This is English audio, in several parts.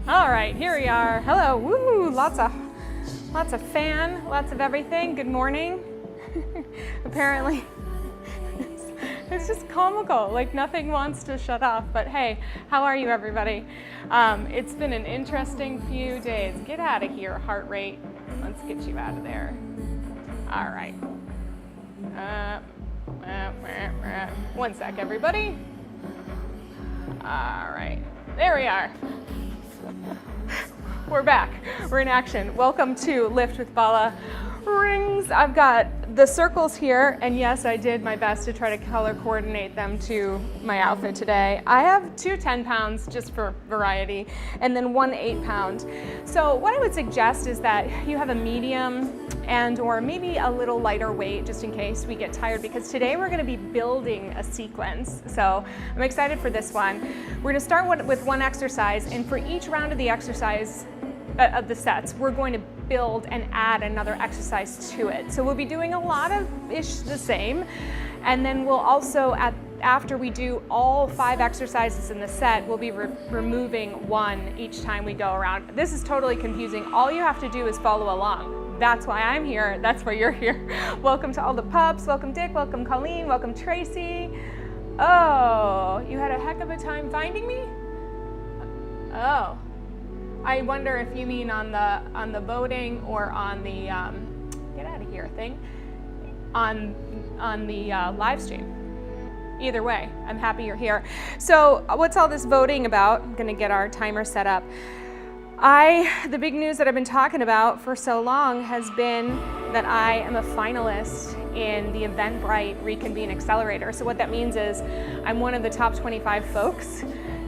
All right, here we are. Hello, woo, lots of fan, lots of everything. Good morning. Apparently, it's just comical, like nothing wants to shut off, but hey, how are you everybody? It's been an interesting few days. Get out of here, heart rate. Let's get you out of there. All right. One sec, everybody. All right, there we are. We're back. We're in action. Welcome to Lift with Bala Rings. I've got the circles here, and yes, I did my best to try to color coordinate them to my outfit today. I have two 10 pounds just for variety, and then one 8 pound. So what I would suggest is that you have a medium and or maybe a little lighter weight just in case we get tired, because today we're going to be building a sequence. So I'm excited for this one. We're going to start with one exercise, and for each round of the exercise of the sets, we're going to build and add another exercise to it. So we'll be doing a lot of the same, and then we'll also, after we do all 5 exercises in the set, we'll be removing one each time we go around. This is totally confusing. All you have to do is follow along. That's why I'm here. That's why you're here. Welcome to all the pups. Welcome Dick. Welcome Colleen. Welcome Tracy. Oh, you had a heck of a time finding me? Oh. I wonder if you mean on the voting or on the get out of here thing, on the live stream. Either way, I'm happy you're here. So what's all this voting about? I'm gonna get our timer set up. The big news that I've been talking about for so long has been that I am a finalist in the Eventbrite Reconvene Accelerator. So what that means is I'm one of the top 25 folks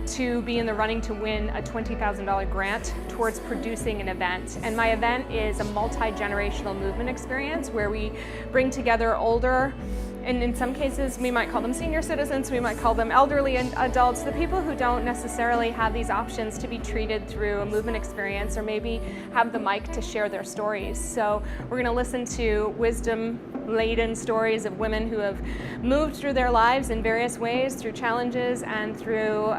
to be in the running to win a $20,000 grant towards producing an event. And my event is a multi-generational movement experience where we bring together older, and in some cases we might call them senior citizens, we might call them elderly and adults, the people who don't necessarily have these options to be treated through a movement experience or maybe have the mic to share their stories. So we're gonna listen to wisdom-laden stories of women who have moved through their lives in various ways, through challenges and through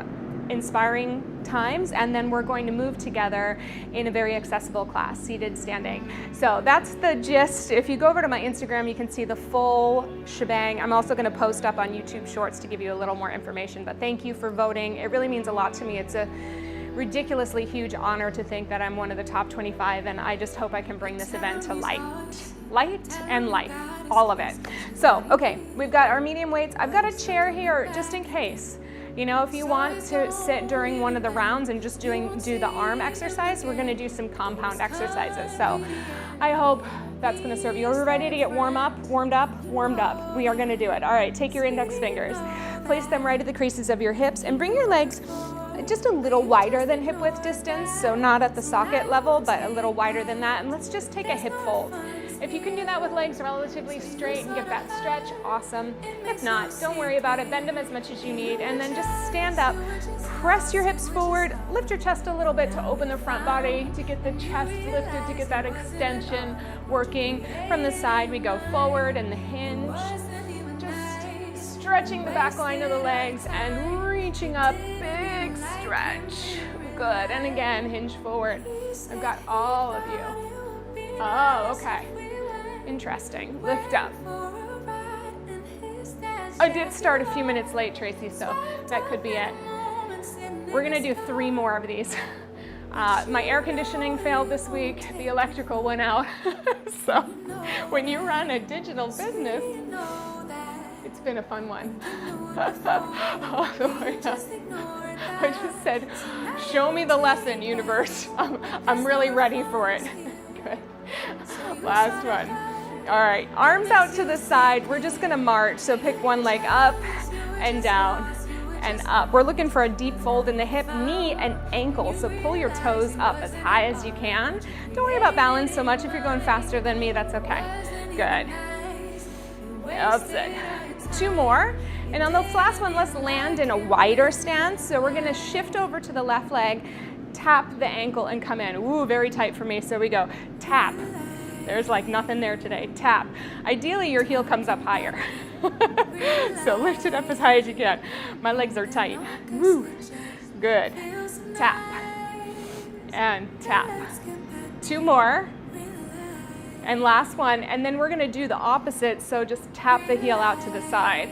inspiring times, and then we're going to move together in a very accessible class, seated, standing. So that's the gist. If you go over to my Instagram, you can see the full shebang. I'm also going to post up on YouTube Shorts to give you a little more information, but thank you for voting. It really means a lot to me. It's a ridiculously huge honor to think that I'm one of the top 25, and I just hope I can bring this event to light and life, all of it. So, okay, we've got our medium weights. I've got a chair here just in case. You know, if you want to sit during one of the rounds and just do the arm exercise, we're gonna do some compound exercises. So I hope that's gonna serve you. Are we ready to get warmed up? We are gonna do it. All right, take your index fingers, place them right at the creases of your hips, and bring your legs just a little wider than hip width distance, so not at the socket level, but a little wider than that, and let's just take a hip fold. If you can do that with legs relatively straight and get that stretch, awesome. If not, don't worry about it. Bend them as much as you need, and then just stand up, press your hips forward, lift your chest a little bit to open the front body, to get the chest lifted, to get that extension working. From the side, we go forward and the hinge, just stretching the back line of the legs and reaching up, big stretch. Good, and again, hinge forward. I've got all of you. Oh, okay. Interesting. Lift up. I did start a few minutes late, Tracy, so that could be it. We're gonna do 3 more of these. My air conditioning failed this week. The electrical went out. So when you run a digital business, it's been a fun one. All the way up. I just said, show me the lesson, universe. I'm really ready for it. Good. Last one. All right, arms out to the side. We're just gonna march. So pick one leg up and down and up. We're looking for a deep fold in the hip, knee, and ankle. So pull your toes up as high as you can. Don't worry about balance so much. If you're going faster than me, that's okay. Good. That's it. 2 more. And on this last one, let's land in a wider stance. So we're gonna shift over to the left leg, tap the ankle, and come in. Ooh, very tight for me. So we go tap. There's like nothing there today. Tap. Ideally, your heel comes up higher. So lift it up as high as you can. My legs are tight. Woo. Good. Tap. and tap. 2 more. And last one, and then we're gonna do the opposite, so just tap the heel out to the side.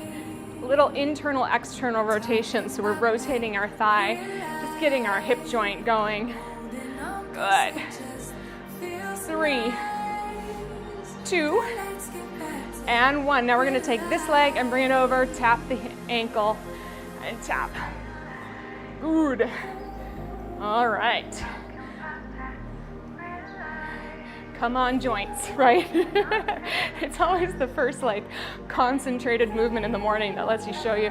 A little internal, external rotation, so we're rotating our thigh, just getting our hip joint going. Good. 3, 2, and 1. Now we're gonna take this leg and bring it over, tap the ankle, and tap. Good. All right. Come on, joints, right? It's always the first like concentrated movement in the morning that lets you show you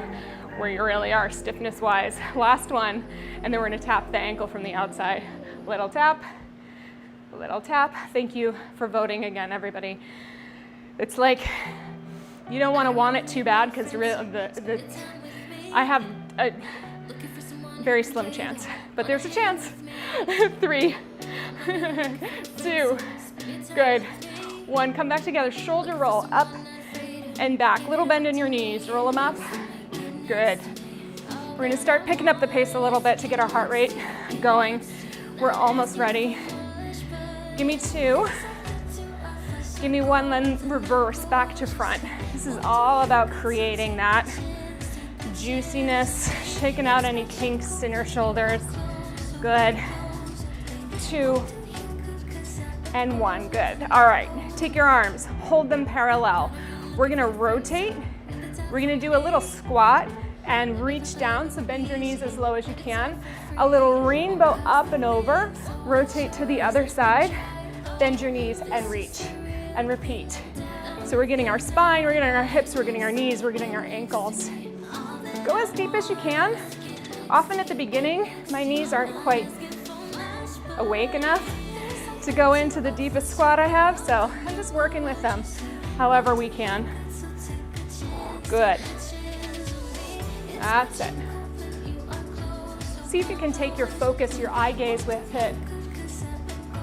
where you really are stiffness wise. Last one, and then we're gonna tap the ankle from the outside. Little tap, little tap. Thank you for voting again, everybody. It's like, you don't want it too bad because I have a very slim chance, but there's a chance. 3, 2, good. 1, come back together, shoulder roll, up and back. Little bend in your knees, roll them up. Good. We're gonna start picking up the pace a little bit to get our heart rate going. We're almost ready. Give me 2. Give me 1, then reverse back to front. This is all about creating that juiciness, shaking out any kinks in your shoulders. Good. 2 and 1, good. All right, take your arms, hold them parallel. We're gonna rotate. We're gonna do a little squat and reach down, so bend your knees as low as you can. A little rainbow up and over, rotate to the other side, bend your knees and reach, and repeat. So we're getting our spine, we're getting our hips, we're getting our knees, we're getting our ankles. Go as deep as you can. Often at the beginning, my knees aren't quite awake enough to go into the deepest squat I have, so I'm just working with them however we can. Good. That's it. See if you can take your focus, your eye gaze with it.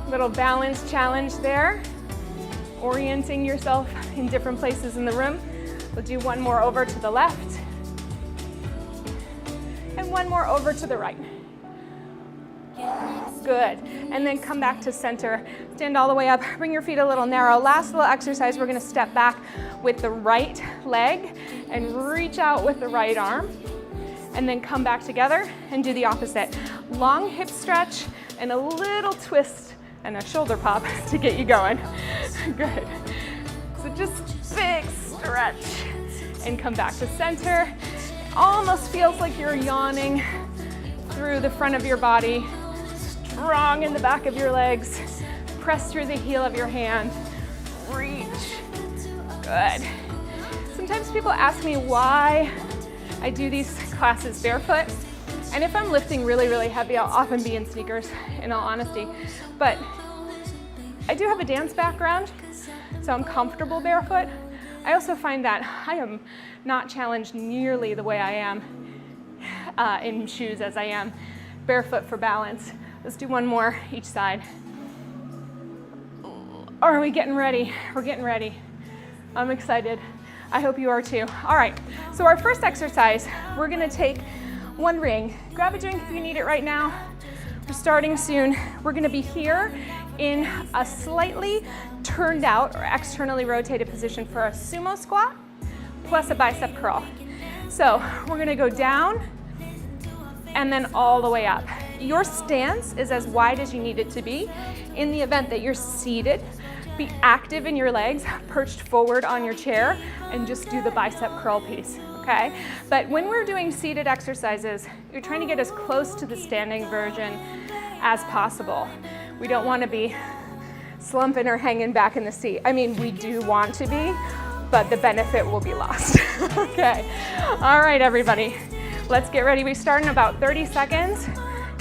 Little balance challenge there. Orienting yourself in different places in the room. We'll do 1 more over to the left. And 1 more over to the right. Good. And then come back to center. Stand all the way up. Bring your feet a little narrow. Last little exercise, we're going to step back with the right leg and reach out with the right arm. And then come back together and do the opposite. Long hip stretch and a little twist and a shoulder pop to get you going. Good. So just big stretch and come back to center. Almost feels like you're yawning through the front of your body. Strong in the back of your legs. Press through the heel of your hand. Reach. Good. Sometimes people ask me why I do these classes barefoot. And if I'm lifting really, really heavy, I'll often be in sneakers, in all honesty. But I do have a dance background, so I'm comfortable barefoot. I also find that I am not challenged nearly the way I am in shoes as I am barefoot for balance. Let's do 1 more each side. Are we getting ready? We're getting ready. I'm excited. I hope you are too. All right, so our first exercise, we're gonna take 1 ring. Grab a drink if you need it right now. We're starting soon. We're gonna be here in a slightly turned out or externally rotated position for a sumo squat plus a bicep curl. So we're gonna go down and then all the way up. Your stance is as wide as you need it to be. In the event that you're seated, be active in your legs, perched forward on your chair, and just do the bicep curl piece, okay? But when we're doing seated exercises, you're trying to get as close to the standing version as possible. We don't want to be slumping or hanging back in the seat. I mean, we do want to be, but the benefit will be lost. Okay, all right, everybody. Let's get ready. We start in about 30 seconds.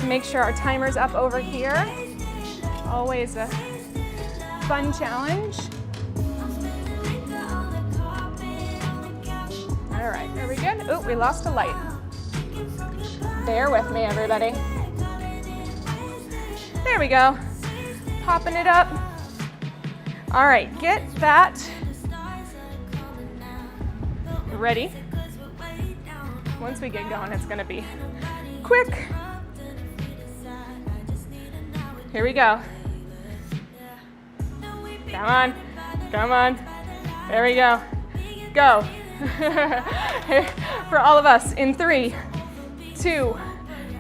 Make sure our timer's up over here. Always a fun challenge. All right, are we good? Oh, we lost a light. Bear with me, everybody. There we go. Popping it up. All right, get that ready. Once we get going, it's gonna be quick. Here we go. Come on, come on. There we go. Go. For all of us in 3, 2,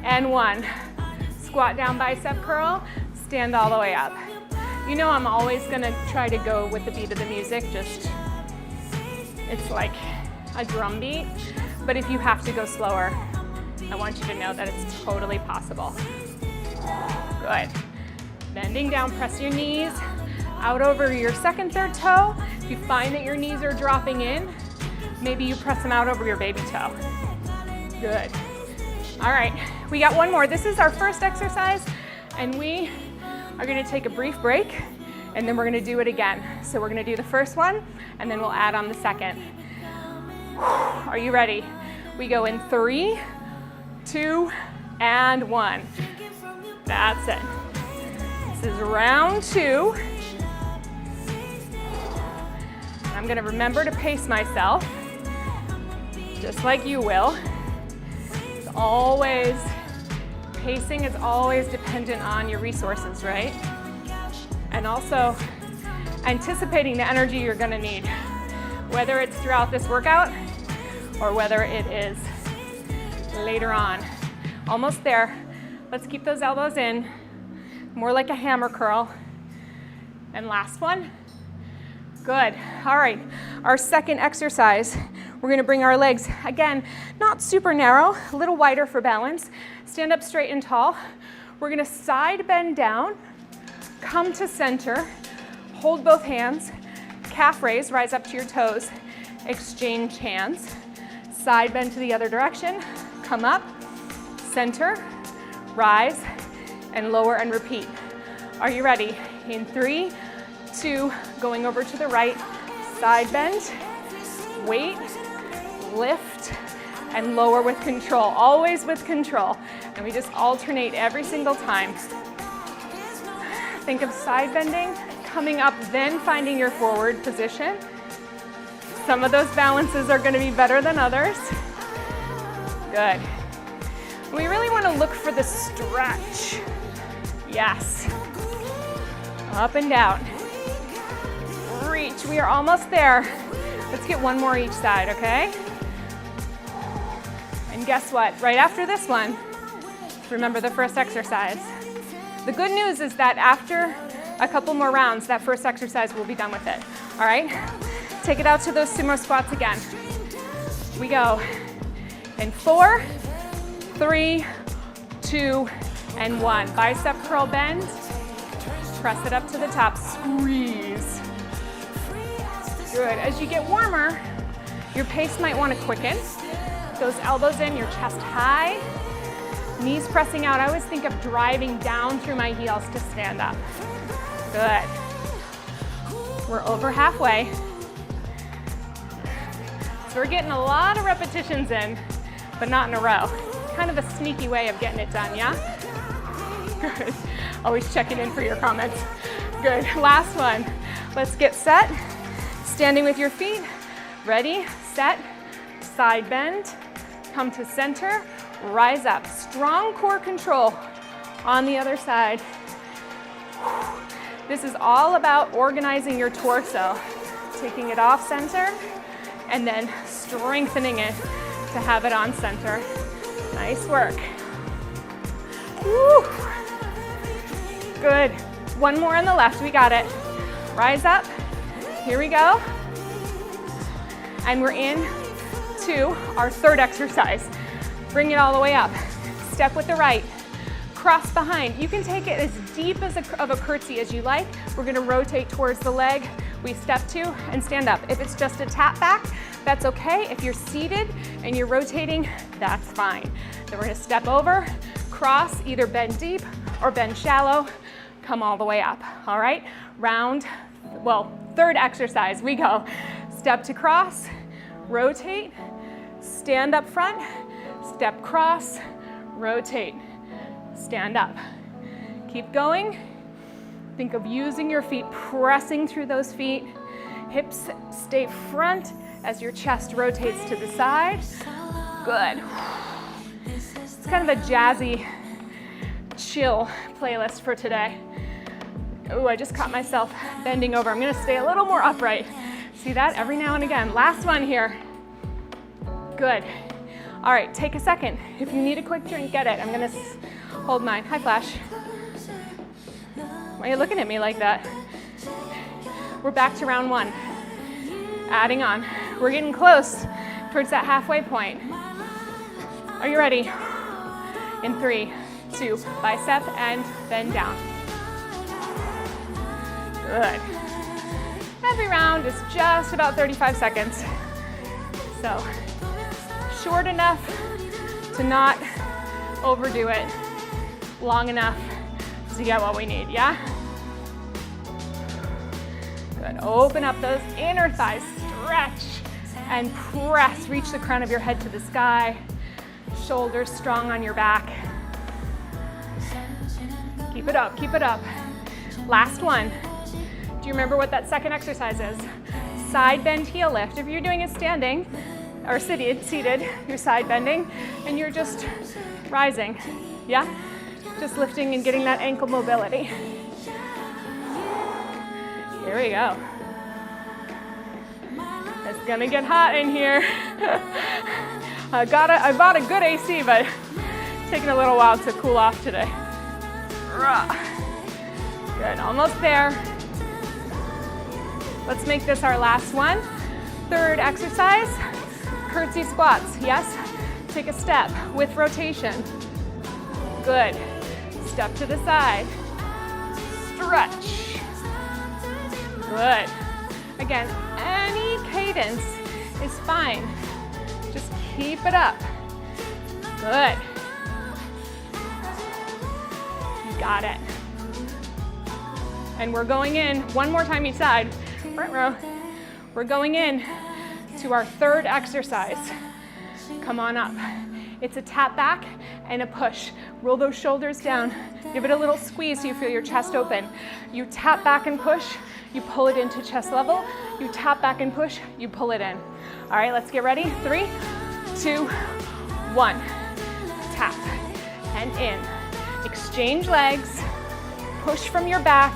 and 1. Squat down, bicep curl, stand all the way up. You know I'm always gonna try to go with the beat of the music, just, it's like a drum beat. But if you have to go slower, I want you to know that it's totally possible. Good. Bending down, press your knees out over your second, third toe. If you find that your knees are dropping in, maybe you press them out over your baby toe. Good. All right, we got one more. This is our first exercise, and we are gonna take a brief break, and then we're gonna do it again. So we're gonna do the first one, and then we'll add on the second. Are you ready? We go in 3, 2, and 1. That's it. This is round 2. I'm gonna remember to pace myself, just like you will. It's always, pacing is always dependent on your resources, right? And also anticipating the energy you're gonna need, whether it's throughout this workout or whether it is later on. Almost there. Let's keep those elbows in, more like a hammer curl. And last one. Good. All right, our second exercise, we're gonna bring our legs, again, not super narrow, a little wider for balance. Stand up straight and tall. We're gonna side bend down, come to center, hold both hands, calf raise, rise up to your toes, exchange hands, side bend to the other direction, come up, center, rise, and lower and repeat. Are you ready? In 3, 2, going over to the right, side bend, weight, lift, and lower with control, always with control. And we just alternate every single time. Think of side bending, coming up, then finding your forward position. Some of those balances are gonna be better than others. Good. We really wanna look for the stretch. Yes. Up and down. Reach, we are almost there. Let's get one more each side, okay? And guess what? Right after this one, remember the first exercise. The good news is that after a couple more rounds, that first exercise will be done with it. All right? Take it out to those sumo squats again. We go in 4, 3, 2, and 1. Bicep curl bend. Press it up to the top, squeeze. Good. As you get warmer, your pace might want to quicken. Those elbows in, your chest high, knees pressing out. I always think of driving down through my heels to stand up. Good. We're over halfway. So we're getting a lot of repetitions in, but not in a row. Kind of a sneaky way of getting it done, yeah? Good. Always checking in for your comments. Good. Last one. Let's get set. Standing with your feet. Ready, set, side bend, come to center, rise up. Strong core control on the other side. This is all about organizing your torso, taking it off center, and then strengthening it to have it on center. Nice work. Woo. Good. One more on the left, we got it. Rise up, here we go. And we're in to our third exercise. Bring it all the way up. Step with the right, cross behind. You can take it as deep as of a curtsy as you like. We're gonna rotate towards the leg. We step 2 and stand up. If it's just a tap back, that's okay. If you're seated and you're rotating, that's fine. Then we're gonna step over, cross, either bend deep or bend shallow, come all the way up, all right? Third exercise, we go. Step to cross, rotate, stand up front, step cross, rotate, stand up. Keep going. Think of using your feet, pressing through those feet. Hips stay front as your chest rotates to the side. Good. It's kind of a jazzy chill playlist for today. Ooh, I just caught myself bending over. I'm gonna stay a little more upright. See that? Every now and again. Last one here. Good. All right, take a second. If you need a quick drink, get it. I'm gonna hold mine. Hi, Flash. Why are you looking at me like that? We're back to round one. Adding on. We're getting close towards that halfway point. Are you ready? In 3, 2, bicep and bend down. Good. Every round is just about 35 seconds. So short enough to not overdo it, long enough to get what we need, yeah? Good. Open up those inner thighs, stretch and press. Reach the crown of your head to the sky. Shoulders strong on your back. Keep it up, keep it up. Last one. Do you remember what that second exercise is? Side bend heel lift. If you're doing it standing or seated, you're side bending and you're just rising, yeah? Just lifting and getting that ankle mobility. Here we go. It's gonna get hot in here. I bought a good AC, but it's taking a little while to cool off today. Good, almost there. Let's make this our last one. Third exercise, curtsy squats. Yes, take a step with rotation. Good, step to the side. Stretch. Good. Again, any cadence is fine. Just keep it up. Good. You got it. And we're going in one more time each side. Front row. We're going in to our third exercise. Come on up. It's a tap back and a push. Roll those shoulders down. Give it a little squeeze so you feel your chest open. You tap back and push. You pull it into chest level. You tap back and push. You pull it in. All right, let's get ready. 3, 2, 1. Tap and in. Exchange legs. Push from your back.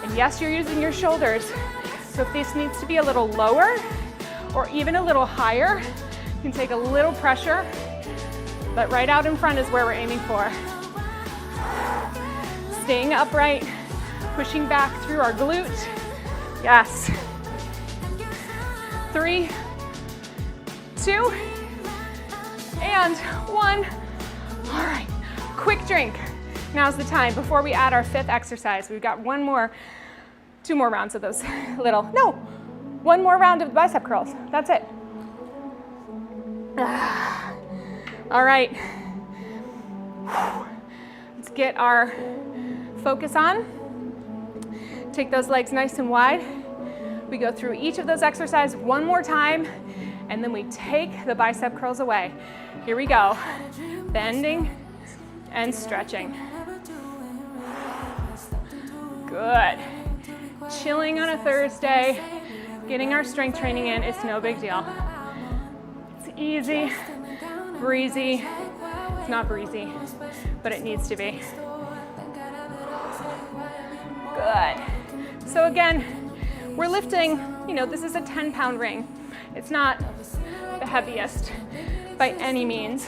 And yes, you're using your shoulders. So if this needs to be a little lower or even a little higher, you can take a little pressure, but right out in front is where we're aiming for. Staying upright, pushing back through our glute. Yes. 3, 2, and 1. All right, quick drink. Now's the time before we add our fifth exercise. We've got 2 more rounds of those one more round of bicep curls. That's it. All right. Let's get our focus on. Take those legs nice and wide. We go through each of those exercises one more time, and then we take the bicep curls away. Here we go. Bending and stretching. Good. Chilling on a Thursday, getting our strength training in, it's no big deal. It's easy, breezy. It's not breezy, but it needs to be. Good. So again, we're lifting, this is a 10-pound ring. It's not the heaviest by any means,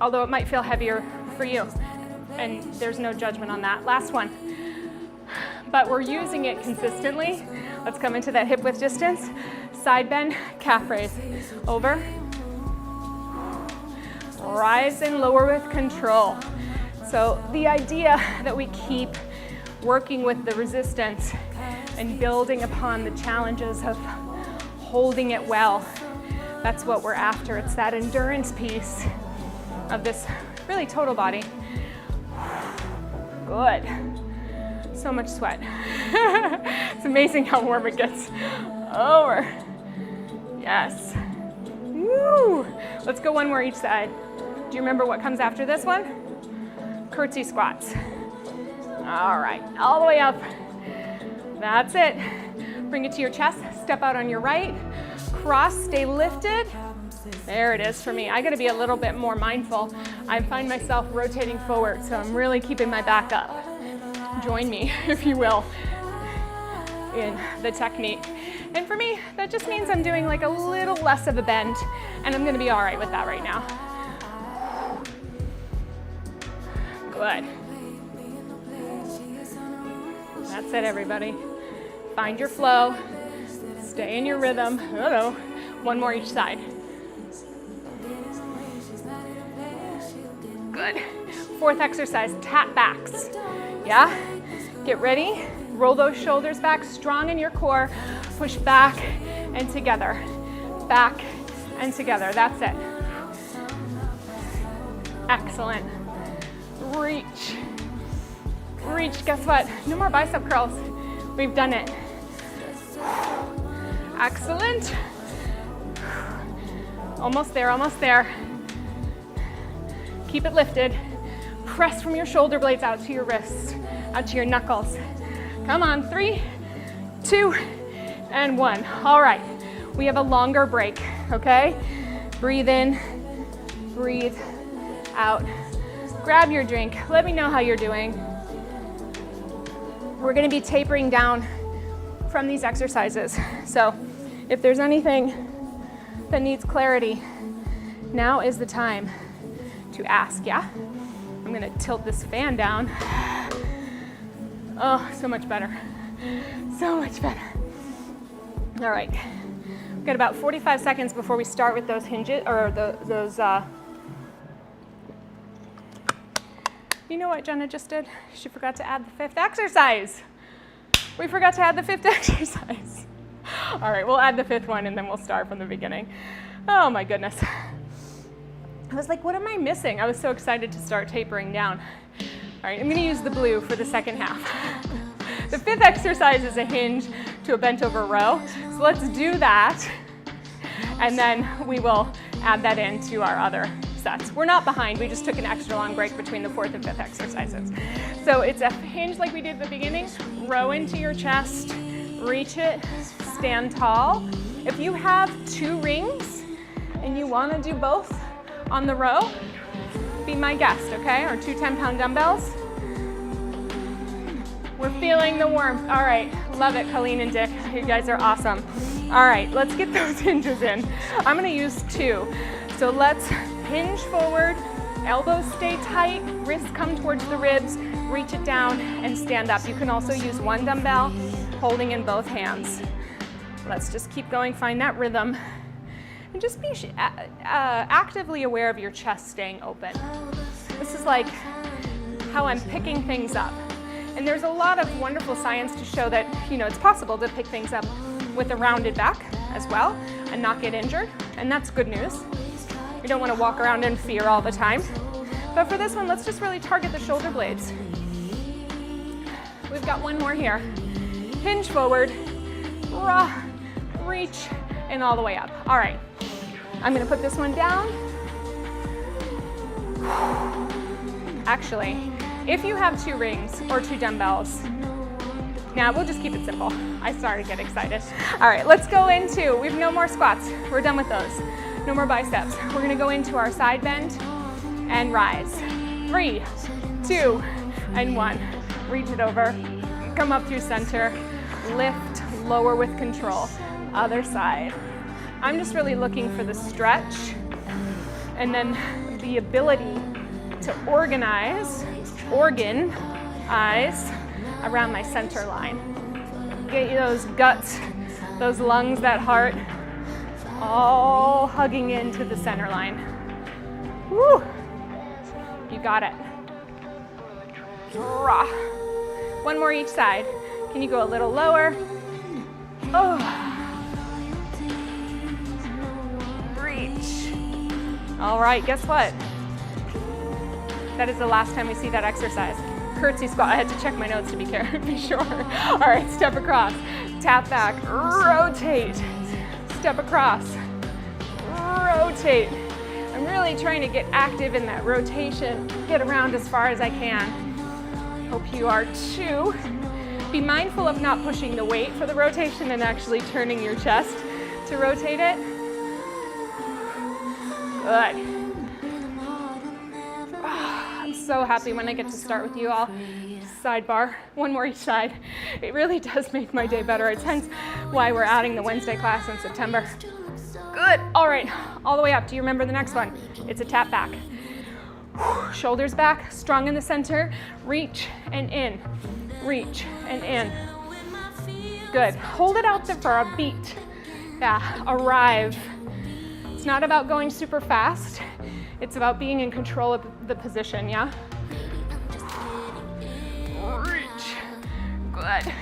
although it might feel heavier for you, and there's no judgment on that. Last one. But we're using it consistently. Let's come into that hip width distance. Side bend, calf raise. Over. Rise and lower with control. So the idea that we keep working with the resistance and building upon the challenges of holding it well, that's what we're after. It's that endurance piece of this really total body. Good. So much sweat. It's amazing how warm it gets. Over. Yes. Woo. Let's go one more each side. Do you remember what comes after this one? Curtsy squats. All right, all the way up. That's it. Bring it to your chest. Step out on your right. Cross, stay lifted. There it is for me. I gotta be a little bit more mindful. I find myself rotating forward, so I'm really keeping my back up. Join me, if you will, in the technique. And for me, that just means I'm doing like a little less of a bend, and I'm gonna be all right with that right now. Good. That's it, everybody. Find your flow, stay in your rhythm. Uh-oh. One more each side. Good. Fourth exercise, tap backs. Yeah? Get ready. Roll those shoulders back, strong in your core. Push back and together. Back and together. That's it. Excellent. Reach. Reach. Guess what? No more bicep curls. We've done it. Excellent. Almost there, almost there. Keep it lifted. Press from your shoulder blades out to your wrists, out to your knuckles. Come on, 3, 2, and 1. All right, we have a longer break, okay? Breathe in, breathe out. Grab your drink. Let me know how you're doing. We're gonna be tapering down from these exercises. So if there's anything that needs clarity, now is the time to ask, yeah? I'm gonna tilt this fan down. Oh, so much better. So much better. All right, we've got about 45 seconds before we start with those hinges, or you know what Jenna just did? She forgot to add the 5th exercise. We forgot to add the 5th exercise. All right, we'll add the 5th one and then we'll start from the beginning. Oh my goodness. I was like, what am I missing? I was so excited to start tapering down. All right, I'm gonna use the blue for the second half. The 5th exercise is a hinge to a bent over row. So let's do that. And then we will add that into our other sets. We're not behind, we just took an extra long break between the 4th and 5th exercises. So it's a hinge like we did at the beginning. Row into your chest, reach it, stand tall. If you have 2 rings and you wanna do both on the row, be my guest, okay? Or 2 10-pound dumbbells. We're feeling the warmth. All right, love it, Colleen and Dick. You guys are awesome. All right, let's get those hinges in. I'm gonna use 2. So let's hinge forward, elbows stay tight, wrists come towards the ribs, reach it down and stand up. You can also use 1 dumbbell, holding in both hands. Let's just keep going, find that rhythm. And just be actively aware of your chest staying open. This is like how I'm picking things up. And there's a lot of wonderful science to show that, you know, it's possible to pick things up with a rounded back as well and not get injured. And that's good news. We don't want to walk around in fear all the time. But for this one, let's just really target the shoulder blades. We've got one more here. Hinge forward, reach, and all the way up. All right, I'm gonna put this one down. Actually, if you have 2 rings or 2 dumbbells, now we'll just keep it simple. I started to get excited. All right, let's go into, we have no more squats. We're done with those. No more biceps. We're gonna go into our side bend and rise. 3, 2, and 1. Reach it over, come up through center, lift, lower with control. Other side. I'm just really looking for the stretch and then the ability to organize around my center line. Get those guts, those lungs, that heart, all hugging into the center line. Woo! You got it. One more each side. Can you go a little lower? Oh. Reach. All right, guess what? That is the last time we see that exercise. Curtsy squat. I had to check my notes to be sure. All right, step across, tap back, rotate, step across, rotate. I'm really trying to get active in that rotation, get around as far as I can. Hope you are too. Be mindful of not pushing the weight for the rotation and actually turning your chest to rotate it. Good. I'm so happy when I get to start with you all. Sidebar, one more each side. It really does make my day better. It's hence why we're adding the Wednesday class in September. Good. All right, all the way up. Do you remember the next one? It's a tap back. Shoulders back, strong in the center. Reach and in. Reach and in. Good. Hold it out there for a beat. Yeah, arrive. It's not about going super fast. It's about being in control of the position, yeah? Reach. Good.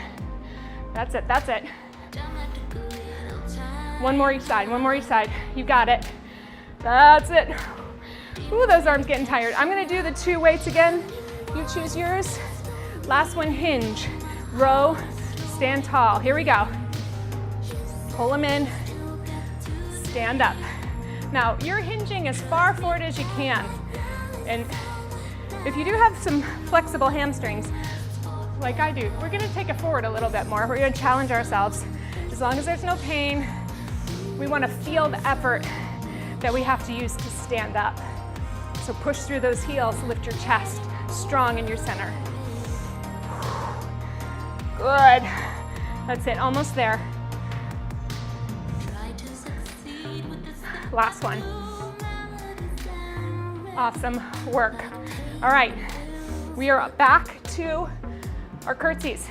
That's it, that's it. One more each side, one more each side. You got it. That's it. Ooh, those arms getting tired. I'm gonna do the 2 weights again. You choose yours. Last one, hinge. Row, stand tall. Here we go. Pull them in, stand up. Now, you're hinging as far forward as you can. And if you do have some flexible hamstrings, like I do, we're gonna take it forward a little bit more. We're gonna challenge ourselves. As long as there's no pain, we wanna feel the effort that we have to use to stand up. So push through those heels, lift your chest, strong in your center. Good. That's it, almost there. Last one. Awesome work. All right, we are back to our curtsies.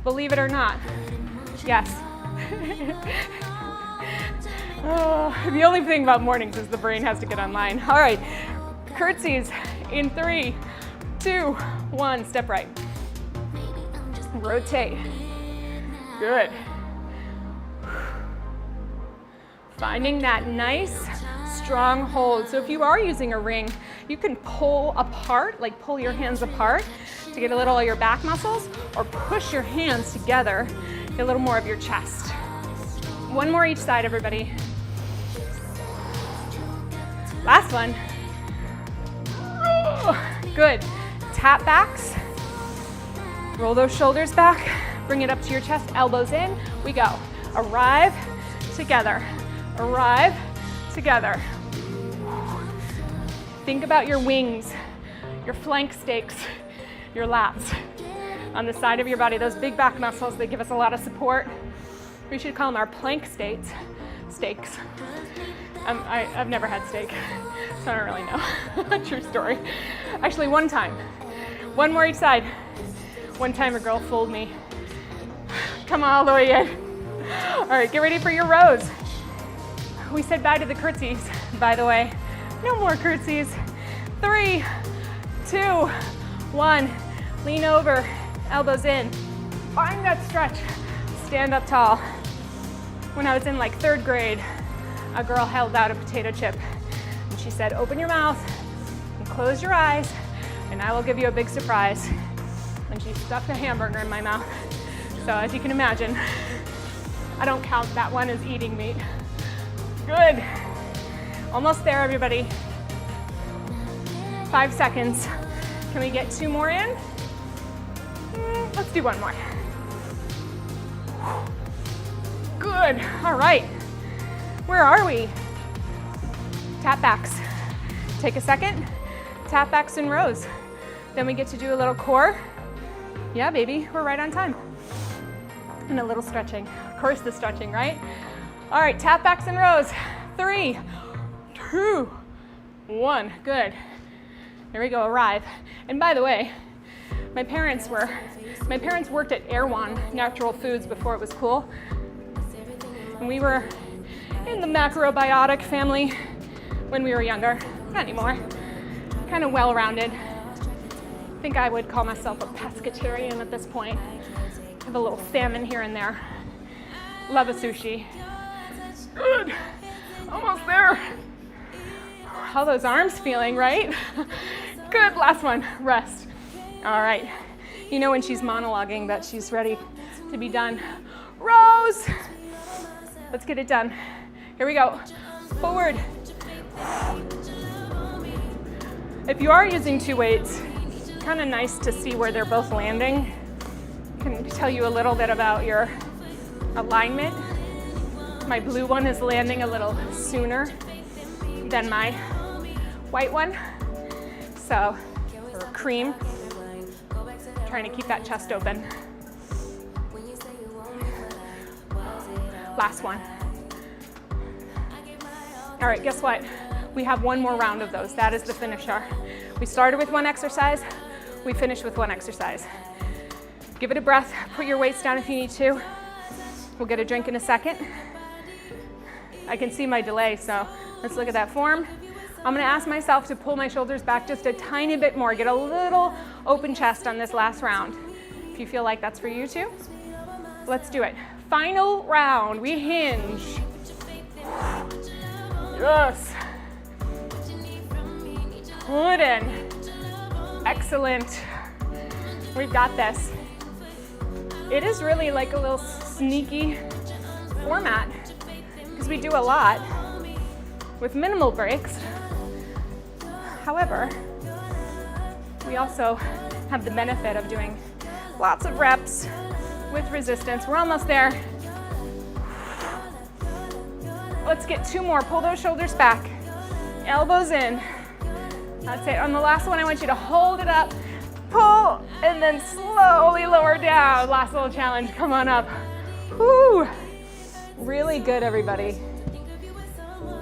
Believe it or not, yes. Oh, the only thing about mornings is the brain has to get online. All right, curtsies in 3, 2, 1, step right. Rotate. Good. Finding that nice, strong hold. So if you are using a ring, you can pull apart, like pull your hands apart to get a little of your back muscles, or push your hands together, get a little more of your chest. One more each side, everybody. Last one. Oh, good. Tap backs. Roll those shoulders back. Bring it up to your chest, elbows in. We go. Arrive together. Arrive together. Think about your wings, your flank steaks, your lats on the side of your body. Those big back muscles, they give us a lot of support. We should call them our plank steaks. I've never had steak, so I don't really know. True story. Actually, one time. One more each side. One time a girl fooled me. Come all the way in. All right, get ready for your rows. We said bye to the curtsies, by the way. No more curtsies. 3, 2, 1. Lean over, elbows in. Find that stretch. Stand up tall. When I was in like 3rd grade, a girl held out a potato chip and she said, open your mouth and close your eyes and I will give you a big surprise. And she stuffed a hamburger in my mouth. So as you can imagine, I don't count that one as eating meat. Good. Almost there, everybody. 5 seconds. Can we get 2 more in? Let's do 1 more. Good. All right. Where are we? Tap backs. Take a second. Tap backs in rows. Then we get to do a little core. Yeah, baby, we're right on time. And a little stretching. Of course, the stretching, right? All right, tap backs in rows. 3, 2, 1. Good. Here we go, arrive. And by the way, my parents worked at Erewhon Natural Foods before it was cool. And we were in the macrobiotic family when we were younger. Not anymore. Kind of well-rounded. I think I would call myself a pescatarian at this point. Have a little salmon here and there. Love a sushi. Good. Almost there. How those arms feeling, right? Good. Last one. Rest. All right. You know when she's monologuing that she's ready to be done. Rows. Let's get it done. Here we go. Forward. If you are using 2 weights, it's kind of nice to see where they're both landing. I can tell you a little bit about your alignment. My blue one is landing a little sooner than my white one. So, or cream. Trying to keep that chest open. Last one. All right, guess what? We have one more round of those. That is the finisher. We started with one exercise, we finished with one exercise. Give it a breath, put your weights down if you need to. We'll get a drink in a second. I can see my delay, so let's look at that form. I'm gonna ask myself to pull my shoulders back just a tiny bit more, get a little open chest on this last round. If you feel like that's for you too, let's do it. Final round, we hinge. Yes. Pull it in. Excellent. We've got this. It is really like a little sneaky format because we do a lot with minimal breaks. However, we also have the benefit of doing lots of reps with resistance. We're almost there. Let's get two more. Pull those shoulders back. Elbows in. That's it. On the last one, I want you to hold it up, pull, and then slowly lower down. Last little challenge. Come on up. Woo! Really good, everybody.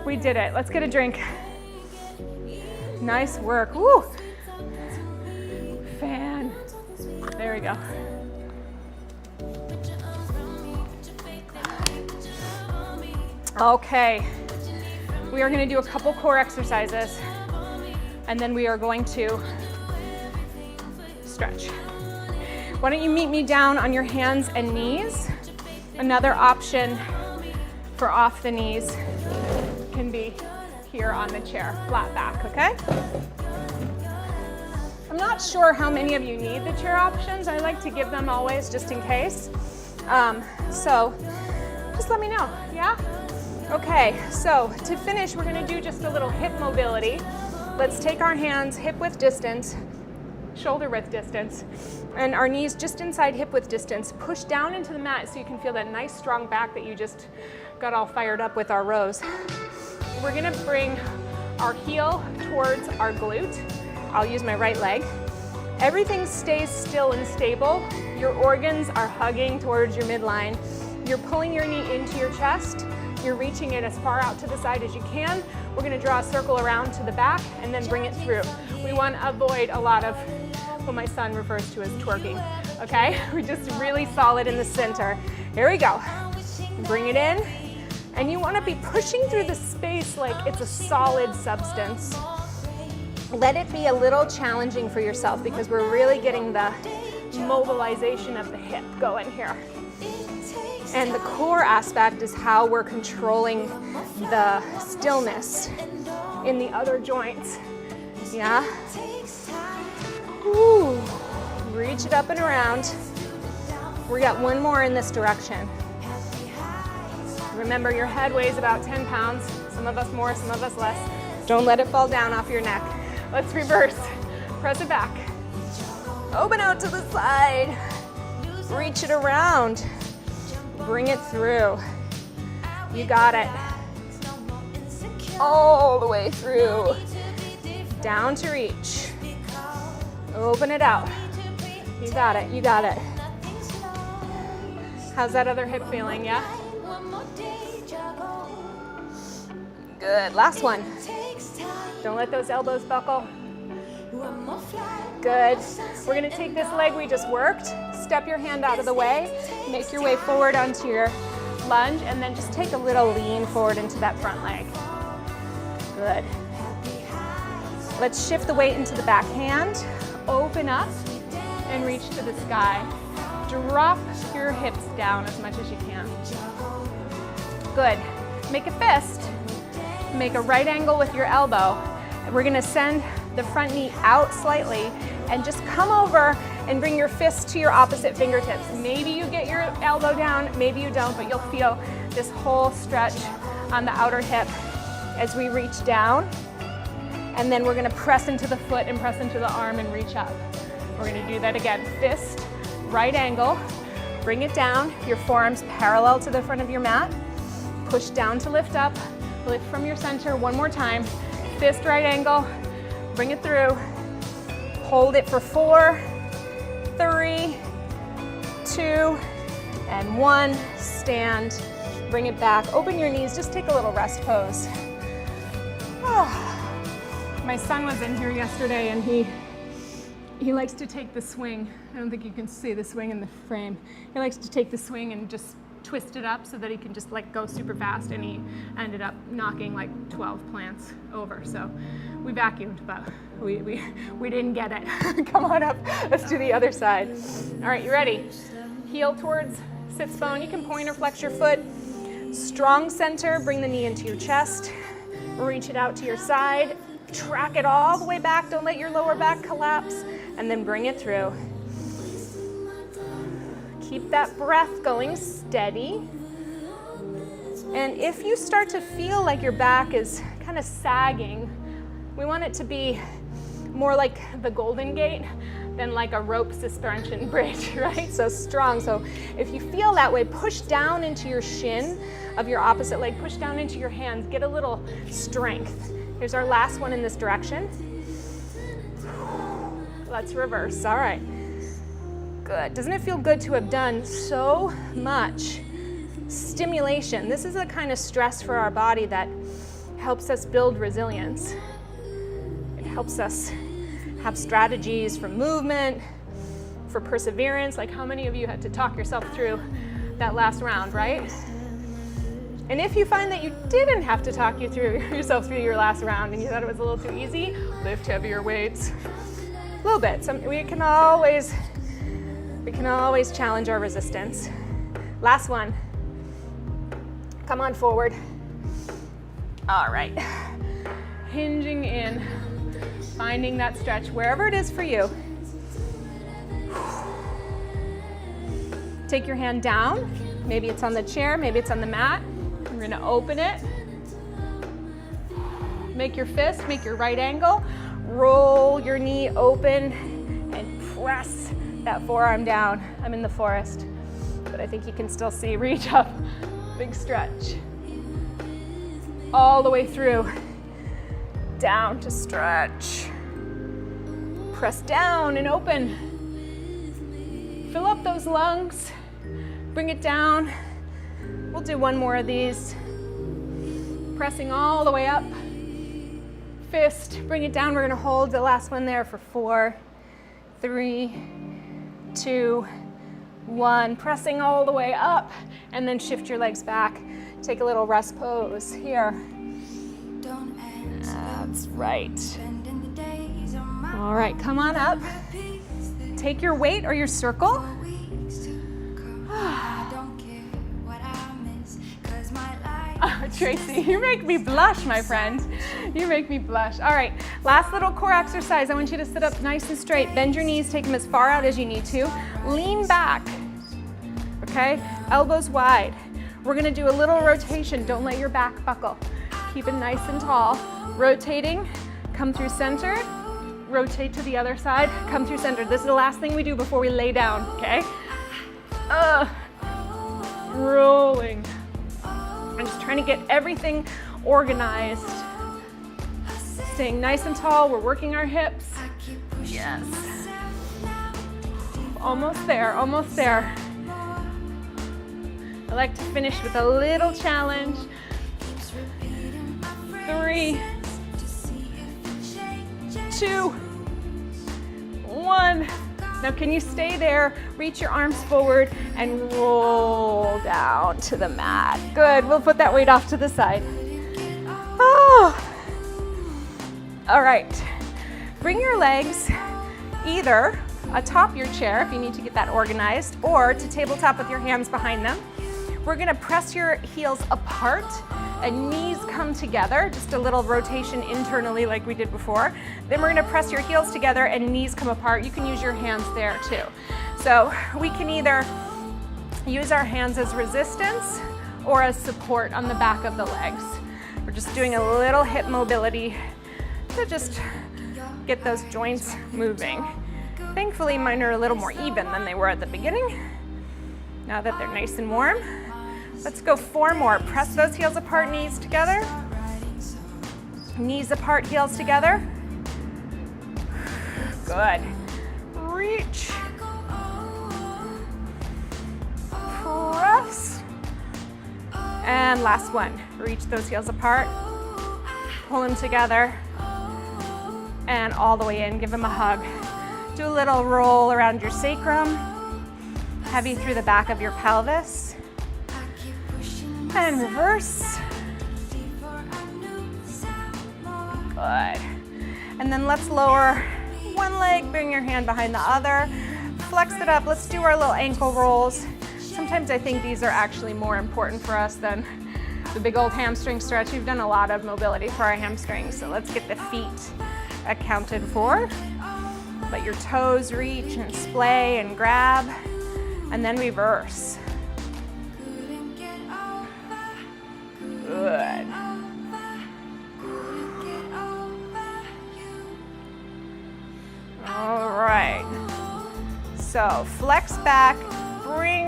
We did it. Let's get a drink. Nice work. Woo! Fan. There we go. Okay. We are going to do a couple core exercises, and then we are going to stretch. Why don't you meet me down on your hands and knees? Another option for off the knees can be here on the chair, flat back, okay? I'm not sure how many of you need the chair options. I like to give them always just in case. So just let me know, yeah? Okay, so to finish, we're gonna do just a little hip mobility. Let's take our hands hip width distance, shoulder width distance, and our knees just inside hip width distance. Push down into the mat so you can feel that nice strong back that you just got all fired up with our rows. We're gonna bring our heel towards our glute. I'll use my right leg. Everything stays still and stable. Your organs are hugging towards your midline. You're pulling your knee into your chest. You're reaching it as far out to the side as you can. We're gonna draw a circle around to the back and then bring it through. We wanna avoid a lot of what my son refers to as twerking, okay? We're just really solid in the center. Here we go. Bring it in. And you wanna be pushing through the space like it's a solid substance. Let it be a little challenging for yourself because we're really getting the mobilization of the hip going here. And the core aspect is how we're controlling the stillness in the other joints. Yeah? Ooh. Reach it up and around. We got one more in this direction. Remember, your head weighs about 10 pounds. Some of us more, some of us less. Don't let it fall down off your neck. Let's reverse. Press it back. Open out to the side. Reach it around. Bring it through. You got it. All the way through. Down to reach. Open it out. You got it, you got it. How's that other hip feeling, yeah? Good, last one. Don't let those elbows buckle. Good. We're gonna take this leg we just worked, step your hand out of the way, make your way forward onto your lunge, and then just take a little lean forward into that front leg. Good. Let's shift the weight into the back hand, open up, and reach to the sky. Drop your hips down as much as you can. Good. Make a fist. Make a right angle with your elbow. We're gonna send the front knee out slightly and just come over and bring your fist to your opposite fingertips. Maybe you get your elbow down, maybe you don't, but you'll feel this whole stretch on the outer hip as we reach down. And then we're gonna press into the foot and press into the arm and reach up. We're gonna do that again. Fist, right angle, bring it down, your forearms parallel to the front of your mat. Push down to lift up, Lift from your center one more time. Fist right angle, bring it through. Hold it for 4, 3, 2, and 1. Stand, bring it back. Open your knees, just take a little rest pose. My son was in here yesterday and he likes to take the swing. I don't think you can see the swing in the frame. He likes to take the swing and just twist it up so that he can just like go super fast, and he ended up knocking like 12 plants over. So we vacuumed, but we didn't get it. Come on up, let's do the other side. All right, you ready? Heel towards sits bone. You can point or flex your foot. Strong center, bring the knee into your chest. Reach it out to your side. Track it all the way back. Don't let your lower back collapse. And then bring it through. Keep that breath going steady. And if you start to feel like your back is kind of sagging, we want it to be more like the Golden Gate than like a rope suspension bridge, right? So strong. So if you feel that way, push down into your shin of your opposite leg, push down into your hands, get a little strength. Here's our last one in this direction. Let's reverse. All right. Good. Doesn't it feel good to have done so much stimulation? This is the kind of stress for our body that helps us build resilience. It helps us have strategies for movement, for perseverance. Like, how many of you had to talk yourself through that last round, right? And if you find that you didn't have to talk yourself through your last round and you thought it was a little too easy, lift heavier weights. A little bit. We can always challenge our resistance. Last one. Come on forward. All right. Hinging in, finding that stretch wherever it is for you. Take your hand down. Maybe it's on the chair, maybe it's on the mat. We're gonna open it. Make your fist, make your right angle. Roll your knee open and press that forearm down. I'm in the forest, but I think you can still see. Reach up, big stretch. All the way through, down to stretch. Press down and open. Fill up those lungs, bring it down. We'll do one more of these. Pressing all the way up. Fist, bring it down. We're gonna hold the last one there for 4, 3, 2, 1. Pressing all the way up, and then shift your legs back. Take a little rest pose here. That's right. All right, come on up. Take your weight or your circle. Tracy, you make me blush, my friend. You make me blush. All right, last little core exercise. I want you to sit up nice and straight. Bend your knees, take them as far out as you need to. Lean back, okay? Elbows wide. We're gonna do a little rotation. Don't let your back buckle. Keep it nice and tall. Rotating, come through center. Rotate to the other side, come through center. This is the last thing we do before we lay down, okay? Rolling. I'm just trying to get everything organized. Staying nice and tall, we're working our hips. Yes. Almost there, almost there. I like to finish with a little challenge. 3, 2, 1. Now can you stay there, reach your arms forward, and roll down to the mat. Good, we'll put that weight off to the side. Oh. All right, bring your legs either atop your chair if you need to get that organized, or to tabletop with your hands behind them. We're gonna press your heels apart and knees come together, just a little rotation internally like we did before. Then we're gonna press your heels together and knees come apart. You can use your hands there too. So we can either use our hands as resistance or as support on the back of the legs. We're just doing a little hip mobility to just get those joints moving. Thankfully, mine are a little more even than they were at the beginning. Now that they're nice and warm, let's go 4 more. Press those heels apart, knees together. Knees apart, heels together. Good. Reach. Press. And last one. Reach those heels apart. Pull them together. And all the way in. Give them a hug. Do a little roll around your sacrum. Heavy through the back of your pelvis. And reverse. Good. And then let's lower one leg, bring your hand behind the other, flex it up. Let's do our little ankle rolls. Sometimes I think these are actually more important for us than the big old hamstring stretch. We've done a lot of mobility for our hamstrings, so let's get the feet accounted for. Let your toes reach and splay and grab, and then reverse. Good. All right. So flex back, bring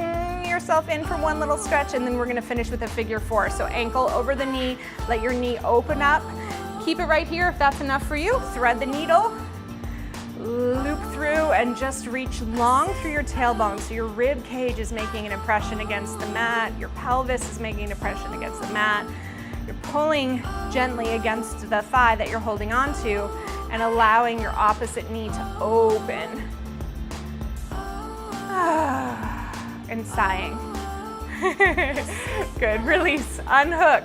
yourself in for one little stretch, and then we're gonna finish with a figure four. So ankle over the knee, let your knee open up. Keep it right here if that's enough for you. Thread the needle, loop through, and just reach long through your tailbone. So your rib cage is making an impression against the mat. Your pelvis is making an impression against the mat. You're pulling gently against the thigh that you're holding on to and allowing your opposite knee to open. And sighing. Good, release, unhook.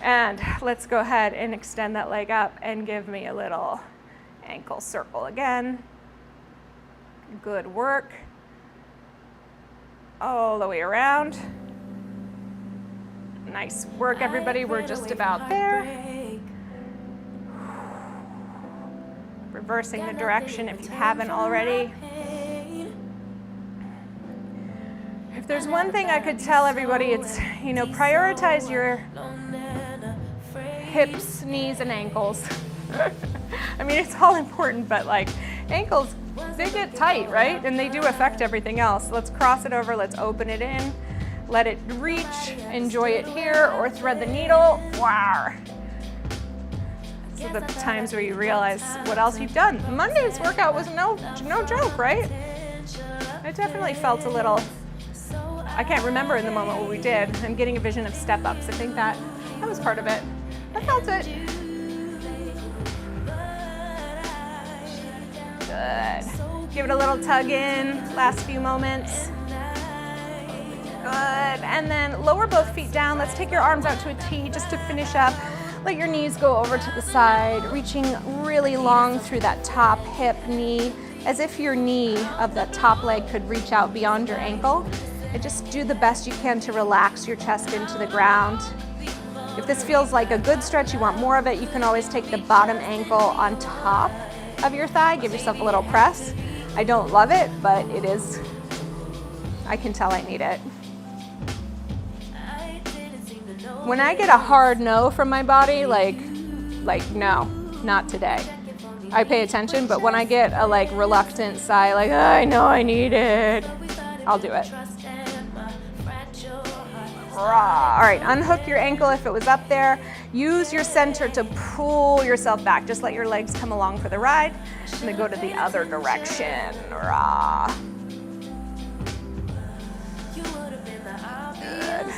And let's go ahead and extend that leg up and give me a little ankle circle again. Good work. All the way around. Nice work, everybody. We're just about there. Reversing the direction if you haven't already. If there's one thing I could tell everybody, it's, prioritize your hips, knees, and ankles. I mean, it's all important, but ankles, they get tight, right? And they do affect everything else. Let's cross it over, let's open it in, let it reach, enjoy it here, or thread the needle. Wow. So the times where you realize what else you've done. Monday's workout was no joke, right? I definitely felt a little, I can't remember in the moment what we did. I'm getting a vision of step-ups. I think that was part of it. I felt it. Good. Give it a little tug in, last few moments. Good. And then lower both feet down. Let's take your arms out to a T just to finish up. Let your knees go over to the side, reaching really long through that top hip, knee, as if your knee of that top leg could reach out beyond your ankle. And just do the best you can to relax your chest into the ground. If this feels like a good stretch, you want more of it, you can always take the bottom ankle on top of your thigh, give yourself a little press. I don't love it, but it is, I can tell I need it. When I get a hard no from my body, like no, not today, I pay attention, but when I get a reluctant sigh, I know I need it, I'll do it. All right, unhook your ankle if it was up there. Use your center to pull yourself back. Just let your legs come along for the ride, and then go to the other direction. Good.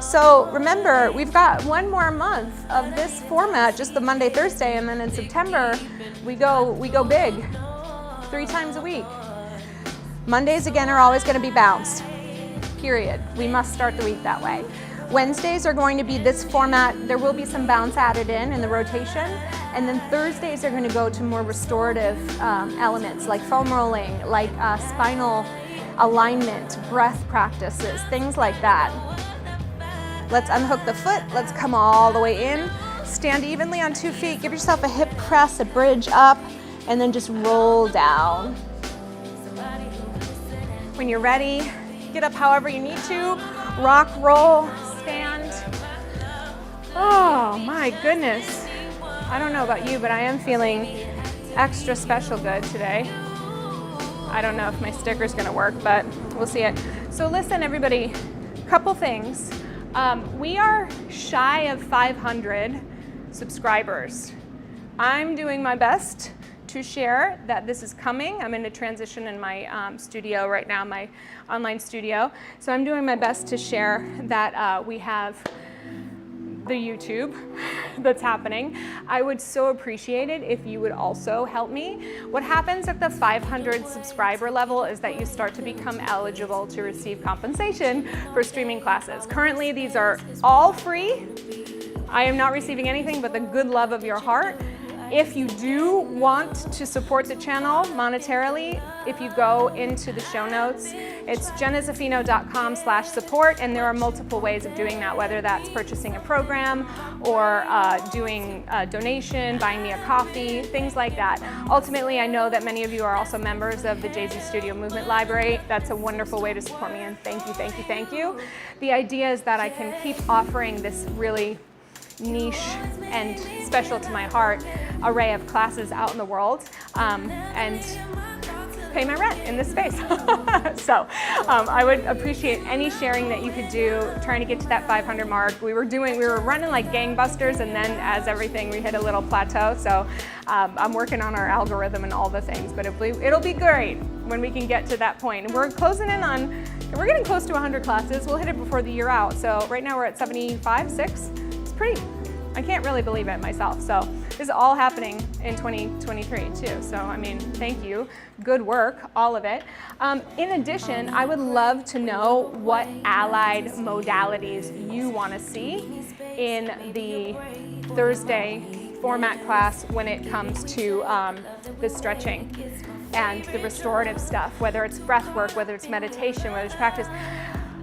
So remember, we've got one more month of this format, just the Monday, Thursday, and then in September, we go big, 3 times a week. Mondays, again, are always gonna be bounced. Period. We must start the week that way. Wednesdays are going to be this format. There will be some bounce added in the rotation. And then Thursdays are going to go to more restorative elements like foam rolling, like spinal alignment, breath practices, things like that. Let's unhook the foot. Let's come all the way in. Stand evenly on 2 feet. Give yourself a hip press, a bridge up, and then just roll down. When you're ready, get up however you need to. Rock, roll, stand. Oh my goodness. I don't know about you, but I am feeling extra special good today. I don't know if my sticker's gonna work, but we'll see it. So listen, everybody, couple things. We are shy of 500 subscribers. I'm doing my best to share that this is coming. I'm in a transition in my studio right now, my online studio. So I'm doing my best to share that we have the YouTube that's happening. I would so appreciate it if you would also help me. What happens at the 500 subscriber level is that you start to become eligible to receive compensation for streaming classes. Currently, these are all free. I am not receiving anything but the good love of your heart. If you do want to support the channel monetarily, if you go into the show notes, it's jennazaffino.com/support, and there are multiple ways of doing that, whether that's purchasing a program or doing a donation, buying me a coffee, things like that. Ultimately, I know that many of you are also members of the Jay-Z Studio Movement Library. That's a wonderful way to support me, and thank you, thank you, thank you. The idea is that I can keep offering this really niche and special to my heart array of classes out in the world and pay my rent in this space. So I would appreciate any sharing that you could do, trying to get to that 500 mark. We were running like gangbusters, and then as everything, we hit a little plateau. So I'm working on our algorithm and all the things, but it'll be great when we can get to that point. And we're getting close to 100 classes. We'll hit it before the year out. So right now we're at 75, 6. I can't really believe it myself. So this is all happening in 2023 too. So I mean, thank you, good work, all of it. In addition, I would love to know what allied modalities you want to see in the Thursday format class when it comes to the stretching and the restorative stuff, whether it's breath work, whether it's meditation, whether it's practice.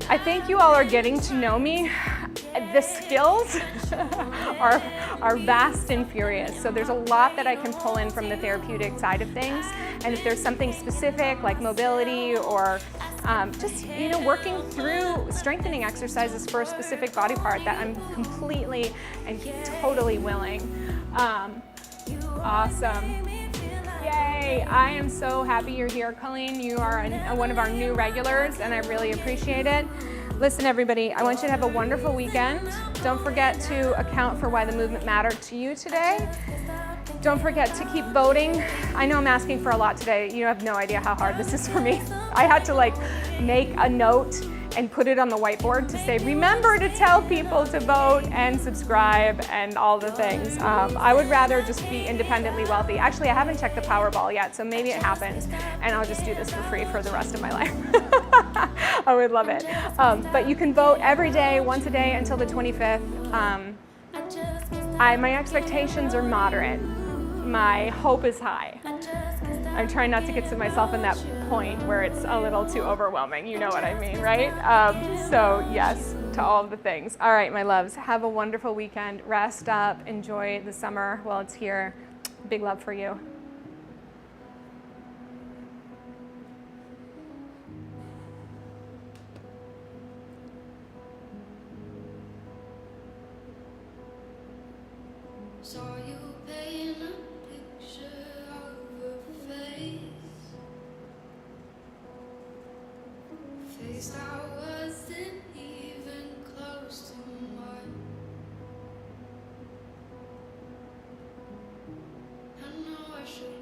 I think you all are getting to know me. The skills are vast and furious. So there's a lot that I can pull in from the therapeutic side of things. And if there's something specific like mobility or just working through strengthening exercises for a specific body part, that I'm completely and totally willing. Awesome. Yay, I am so happy you're here, Colleen. You are one of our new regulars, and I really appreciate it. Listen, everybody, I want you to have a wonderful weekend. Don't forget to account for why the movement mattered to you today. Don't forget to keep voting. I know I'm asking for a lot today. You have no idea how hard this is for me. I had to make a note and put it on the whiteboard to say, remember to tell people to vote and subscribe and all the things. I would rather just be independently wealthy. Actually, I haven't checked the Powerball yet, so maybe it happens, and I'll just do this for free for the rest of my life. I would love it. But you can vote every day, once a day until the 25th. My expectations are moderate. My hope is high. I'm trying not to get to myself in that point where it's a little too overwhelming. You know what I mean, right? So yes, to all of the things. All right, my loves, have a wonderful weekend. Rest up, enjoy the summer while it's here. Big love for you. Saw you paint a picture of a face that wasn't even close to mine. I know I should